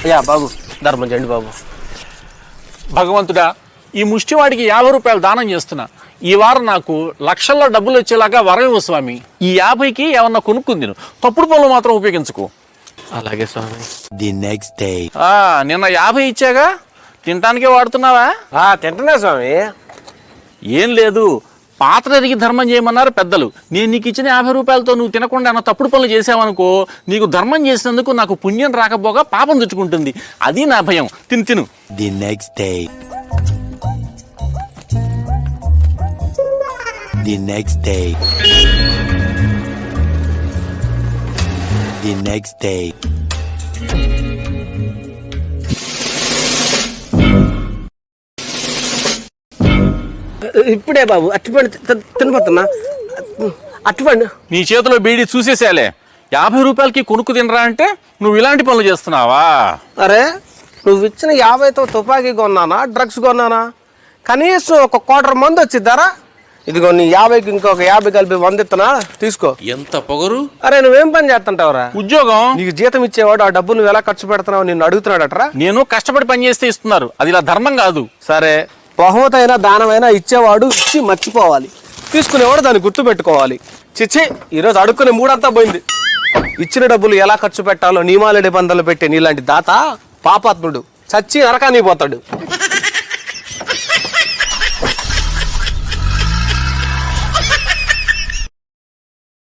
అయ్యా బాబు ధర్మం చేయండి బాబు. భగవంతుడా, ఈ ముష్టివాడికి 50 రూపాయలు దానం చేస్తున్నా. ఈ వారం నాకు లక్షల్లో డబ్బులు వచ్చేలాగా వరమివ్వు స్వామి. ఈ 50కి ఏమన్నా కొనుక్కుంది, తప్పుడు పనులు మాత్రం ఉపయోగించుకో. అలాగే స్వామి. The next day. నిన్న 50 ఇచ్చాగా, తినటానికే వాడుతున్నావా? తింటున్నా స్వామి. ఏం లేదు, పాత్ర ఎరిగి ధర్మం చేయమన్నారు పెద్దలు. నేను నీకు ఇచ్చిన 50 రూపాయలతో నువ్వు తినకుండా ఏమన్నా తప్పుడు పనులు చేసావనుకో, నీకు ధర్మం చేసినందుకు నాకు పుణ్యం రాకపోగా పాపం తెచ్చుకుంటుంది. అది నా భయం. తిను. The next day. The next day. The next day. ఇప్పుడే బాబు అట్టుపండి తినపోతున్నా. అట్టుపండి నీ చేతిలో బీడీ చూసేసేలే. 50 రూపాయలకి కొనుక్కు తినరా అంటే నువ్వు ఇలాంటి పనులు చేస్తున్నావా? అరే నువ్వు ఇచ్చిన 50తో తుపాకీ కొన్నానా, డ్రగ్స్ కొన్నానా? కనీసం ఒక క్వార్టర్ మంది వచ్చిద్దారా? ఇదిగో నీ 50కి ఇంకొక 50 కలిపి 100 ఇస్తున్నా, తీసుకో. ఎంత పొగరు! అరే నువ్వేం పని చేస్తుంటావురా? ఉద్యోగం. నీకు జీతం ఇచ్చేవాడు ఆ డబ్బు నువ్వు ఎలా ఖర్చు పెడుతున్నావు నిన్ను అడుగుతున్నాడట్రా. నేను కష్టపడి పని చేస్తే ఇస్తున్నారు, అది ఇలా ధర్మం కాదు. సరే బహుమతైనా దానమైనా ఇచ్చేవాడు ఇచ్చి మర్చిపోవాలి, తీసుకునేవాడు దాన్ని గుర్తు పెట్టుకోవాలి. చిచ్చి ఈరోజు అడుక్కునే మూడంతా పోయింది. ఇచ్చిన డబ్బులు ఎలా ఖర్చు పెట్టాలో నియమాల నిబంధనలు పెట్టే నీలాంటి దాత పాపాత్ముడు చచ్చి నరకానికి పోతాడు.